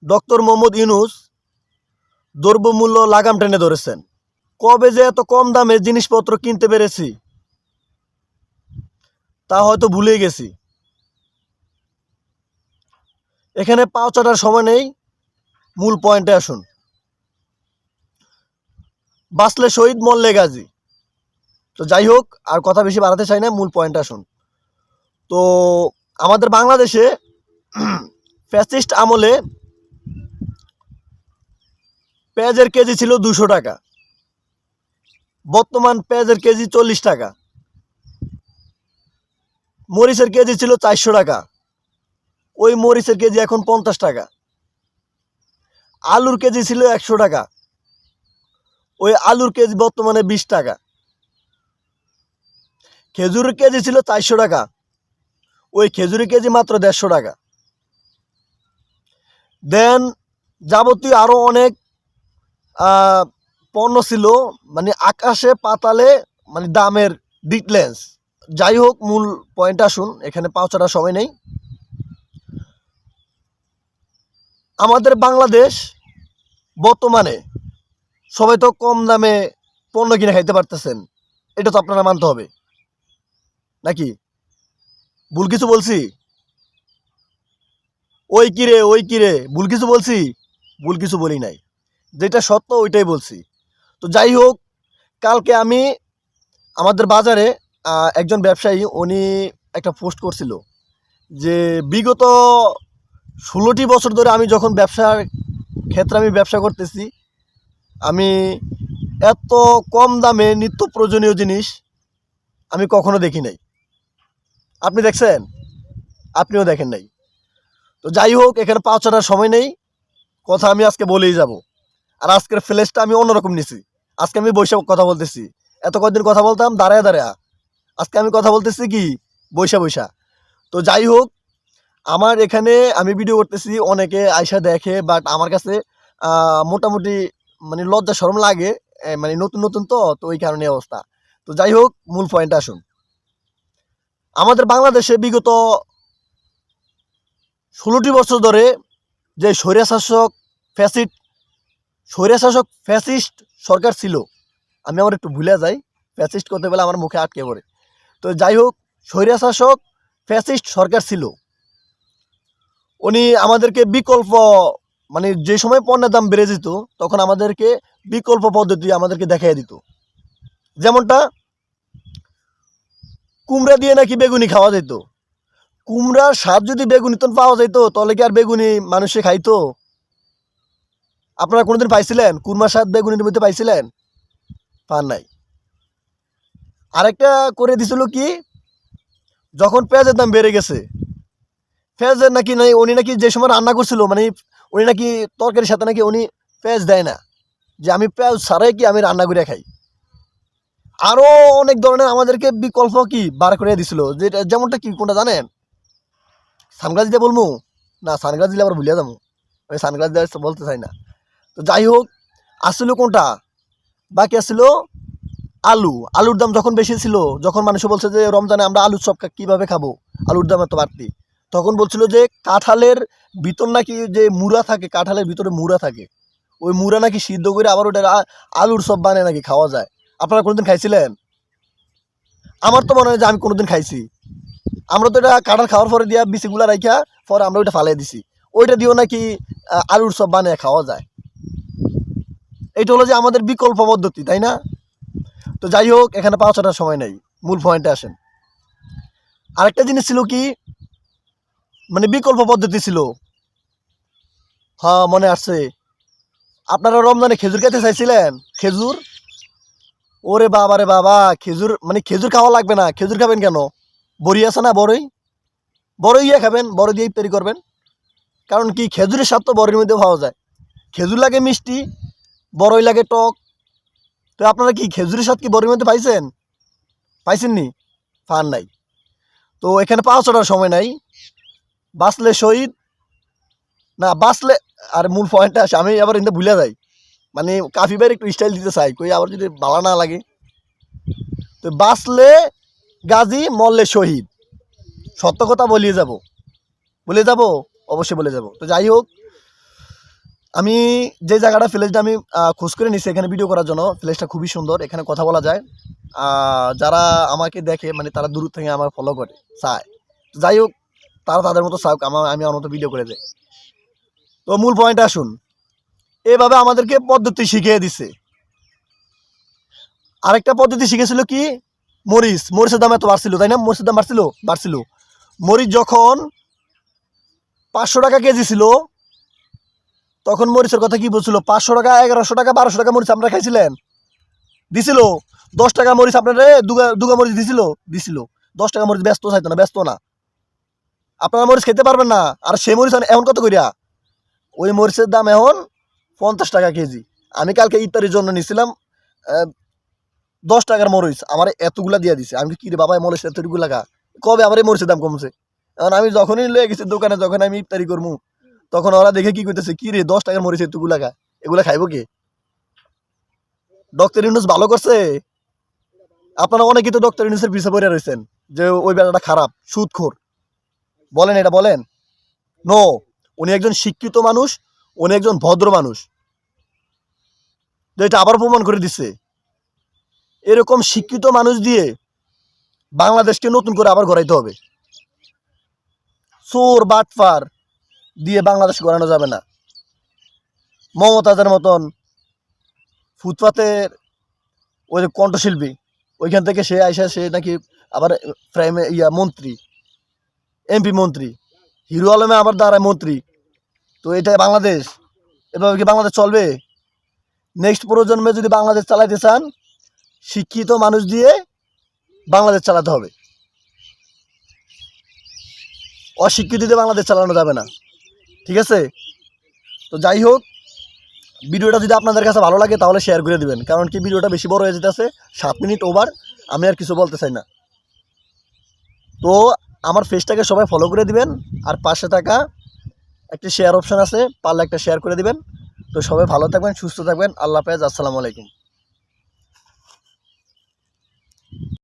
Doctor Mohammad Yunus দ্রব্যমূল্য লাগাম টেনে ধরেছেন। কবে যে এত কম দামে জিনিসপত্র কিনতে পেরেছি তা হয়তো ভুলে গেছি। এখানে পাও চাটার সময় নেই, মূল পয়েন্টে আসুন। বাঁচলে শহীদ, মরলে গাজী। তো যাই হোক, আর কথা বেশি বাড়াতে চাই না, মূল পয়েন্টে আসুন। তো আমাদের বাংলাদেশে ফ্যাসিস্ট আমলে পেঁয়াজের কেজি ছিল 200 টাকা, বর্তমান পেঁয়াজের কেজি 40 টাকা। মরিচের কেজি ছিল 400 টাকা, ওই মরিচের কেজি এখন 50 টাকা। আলুর কেজি ছিল 100 টাকা, ওই আলুর কেজি বর্তমানে 20 টাকা। খেজুরের কেজি ছিল 400 টাকা, ওই খেজুরের কেজি মাত্র 150 টাকা। দেন যাবতীয় আরও অনেক পণ্য ছিল, মানে আকাশে পাতালে, মানে দামের ডিফারেন্স। যাই হোক, মূল পয়েন্ট আসুন, এখানে পাওচাটার সময় নেই। আমাদের বাংলাদেশ বর্তমানে সবাই তো কম দামে পণ্য কিনে খাইতে পারতেছেন, এটা তো আপনারা মানতে হবে নাকি? ভুল কিছু বলছি? ওই কিরে ভুল কিছু বলছি? ভুল কিছু বলি নাই, যেটা সত্য ওইটাই বলছি। তো যাই হোক, কালকে আমি আমাদের বাজারে একজন ব্যবসায়ী উনি একটা পোস্ট করছিল যে বিগত 16টি বছর ধরে আমি যখন ব্যবসার ক্ষেত্রে আমি ব্যবসা করতেছি, আমি এত কম দামে নিত্য প্রয়োজনীয় জিনিস আমি কখনো দেখি নাই। আপনি দেখছেন? আপনিও দেখেন নাই। তো যাই হোক, এখানে পাওয়ার সময় নেই, কথা আমি আজকে বলেই যাব। আর আজকের ফ্লেশটা আমি অন্যরকম নিছি। আজকে আমি বৈশা কথা বলতেছি, এত কয়েকদিন কথা বলতাম দাঁড়ায় দাঁড়ায়, আজকে আমি কথা বলতেছি কি বৈশা বৈশা। তো যাই হোক, আমার এখানে আমি ভিডিও করতেছি, অনেকে আয়সা দেখে, বাট আমার কাছে মোটামুটি মানে লজ্জা শরম লাগে, মানে নতুন নতুন তো ওই কারণে অবস্থা। তো যাই হোক, মূল পয়েন্টে আসুন। আমাদের বাংলাদেশে বিগত 16টি বছর ধরে যে স্বৈরশাসক ফ্যাসিস্ট সরকার ছিল, আমি আমার একটু ভুলে যাই, ফ্যাসিস্ট করতে বলে আমার মুখে আটকে পড়ে। তো যাই হোক, স্বৈরশাসক ফ্যাসিস্ট সরকার ছিল, উনি আমাদেরকে বিকল্প, মানে যে সময় পণ্যের দাম বেড়ে যেত তখন আমাদেরকে বিকল্প পদ্ধতি আমাদেরকে দেখাই দিত। যেমনটা কুমড়া দিয়ে নাকি বেগুনি খাওয়া যেত। কুমড়ার স্বাদ যদি বেগুনি পাওয়া যেত তাহলে কি আর বেগুনি মানুষে খাইতো? আপনারা কোনোদিন পাইছিলেন কুরমার স্বাদ বেগুনির মধ্যে পাইছিলেন? পান নাই। আরেকটা করে দিছিল কি, যখন পেঁয়াজের দাম বেড়ে গেছে, পেঁয়াজের নাকি নাই উনি নাকি যে সময় রান্না করছিল, মানে উনি নাকি তরকারির সাথে নাকি উনি পেঁয়াজ দেয় না, যে আমি পেঁয়াজ ছাড়াই কি আমি রান্না করে খাই। আরও অনেক ধরনের আমাদেরকে বিকল্প কি বার করে দিছিল, যেটা যেমনটা কি কোনটা জানেন? সানগ্লাস দিয়ে বলবো না, সানগ্লাস দিলে আবার ভুলিয়া যাবো, আমি সানগ্লাস দিয়ে বলতে চাই না। তো যাই হোক, আসলো কোনটা বাকি আসলো, আলুর দাম যখন বেশি ছিল, যখন মানুষ বলছে যে রমজানে আমরা আলুর চপ কীভাবে খাবো, আলুর দাম এত বাড়তি, তখন বলছিল যে কাঁঠালের ভিতর নাকি যে মুড়া থাকে, কাঁঠালের ভিতরে মুড়া থাকে, ওই মুড়া নাকি সিদ্ধ করে আবার ওটা আলুর চপ বানিয়ে নাকি খাওয়া যায়। আপনারা কোনোদিন খাইছিলেন? আমার তো মনে হয় যে আমি কোনোদিন খাইছি। আমরা তো এটা কাঁঠাল খাওয়ার পরে দিয়া বিচিগুলা রাখিয়া পরে আমরা ওইটা ফালাই দিছি, ওইটা দিয়েও নাকি আলুর চপ বানিয়ে খাওয়া যায়। এইটা হলো যে আমাদের বিকল্প পদ্ধতি, তাই না? তো যাই হোক, এখানে পাওয়ার সময় নেই, মূল পয়েন্টে আসেন। আরেকটা জিনিস ছিল কি, মানে বিকল্প পদ্ধতি ছিল, হ্যাঁ মনে আসছে, আপনারা রমজানে খেজুর খেতে চাইছিলেন? খেজুর, ওরে বাবা রে বাবা, খেজুর মানে খেজুর খাওয়া লাগবে না, খেজুর খাবেন কেন? বড়ি আছে না, বড়ই ইয়ে খাবেন, বড় দিয়ে ইফতারি করবেন। কারণ কি, খেজুরের স্বাদ তো বড়ির মধ্যে পাওয়া যায়। খেজুর লাগে মিষ্টি, বড়ই লাগে টক। তো আপনারা কি খেজুরের স্বাদ কি বড়ির মধ্যে পাইছেননি? পান নাই। তো এখানে পাওয়ার সময় নাই, বাঁচলে শহীদ, না বাঁচলে, আর মূল পয়েন্টে আসে, আমি আবার কিন্তু ভুলে যাই, মানে কাফি ভাইয়ের একটু স্টাইল দিতে চাই, কই আবার যদি ভালো না লাগে। তো বাঁচলে গাজী, মরলে শহীদ, সত্য কথা বলে যাব, অবশ্যই বলে যাব। তো যাই হোক, আমি যে জায়গাটা প্লেসটা আমি খোঁজ করে নিছি এখানে ভিডিও করার জন্য, প্লেসটা খুবই সুন্দর, এখানে কথা বলা যায়। যারা আমাকে দেখে মানে তারা দূর থেকে আমার ফলো করে চায়, যাই হোক তারা তাদের মতো চাক, আমি আমার মতো ভিডিও করে দেয়। তো মূল পয়েন্টে আসুন, এভাবে আমাদেরকে পদ্ধতি শিখিয়ে দিছে। আরেকটা পদ্ধতি শিখেছিল কি, মরিচের দাম এত বাড়ছিল, তাই না? মরিচের দাম বাড়ছিল। মরিচ যখন 500 টাকা কেজি ছিল তখন মরিচের কথা কি বলছিল, 500 টাকা, 1100 টাকা, 1200 টাকা মরিচ আপনারা খাইছিলেন? দিছিল। 10 টাকা মরিচ আপনারা দুগা মরিচ দিছিল। 10 টাকা মরিচ ব্যস্ত চাইতো না, ব্যস্ত না, আপনারা মরিচ খেতে পারবেন না। আর সেই মরিচ এখন কত করিয়া? ওই মরিচের দাম এখন 50 টাকা কেজি। আমি কালকে ইফতারির জন্য নিছিলাম 10 টাকার মরিচ, আমার এতগুলা দিয়ে দিছে। আমি কি রে বাবা, মরিচ এতগুলা লাগা, কবে আমার এই মরিচের দাম কমছে? এখন আমি যখনই লয়ে গেছি দোকানে, যখন আমি ইফতারি করবো, তখন ওরা দেখে কি করতেছে, কি রে 10 টাকার মরিচ এতগুলা লাগা, এগুলা খাইবো কে? ডক্টর ইউনূস ভালো করছে? আপনারা অনেকেই তো ডক্টর ইউনূসের পিছে পড়ে রয়েছেন যে ওই বেলাটা খারাপ, সুদখোর। বলেন এটা বলেন? নো, উনি একজন শিক্ষিত মানুষ, উনি একজন ভদ্র মানুষ, এটা আবার প্রমাণ করে দিচ্ছে। এরকম শিক্ষিত মানুষ দিয়ে বাংলাদেশকে নতুন করে আবার গড়াইতে হবে। চোর বাটপার দিয়ে বাংলাদেশ গড়ানো যাবে না। মমতাজের মতন ফুটপাতের ওই যে কণ্ঠশিল্পী, ওইখান থেকে সে আইসা, সে নাকি আবার মন্ত্রী, এমপি মন্ত্রী, হিরো আলমে আবার দাঁড়ায় মন্ত্রী। তো এটা বাংলাদেশ? এভাবে কি বাংলাদেশ চলবে? নেক্সট প্রজন্মে যদি বাংলাদেশ চালাইতে চান, শিক্ষিত মানুষ দিয়ে বাংলাদেশ চালাতে হবে, অশিক্ষিত দিয়ে বাংলাদেশ চালানো যাবে না। ঠিক আছে? তো যাই হোক, ভিডিওটা যদি আপনাদের কাছে ভালো লাগে তাহলে শেয়ার করে দিবেন, কারণ কি ভিডিওটা বেশি বড় হয়ে যেতেছে, 7 মিনিট ওভার, আমি আর কিছু বলতে চাই না। তো আমার পেজটাকে সবাই ফলো করে দিবেন, আর পাশে থাকা একটি শেয়ার অপশন আছে, পারলে একটা শেয়ার করে দিবেন। তো সবাই ভালো থাকবেন, সুস্থ থাকবেন, আল্লাহ হাফেজ, আসসালামু আলাইকুম।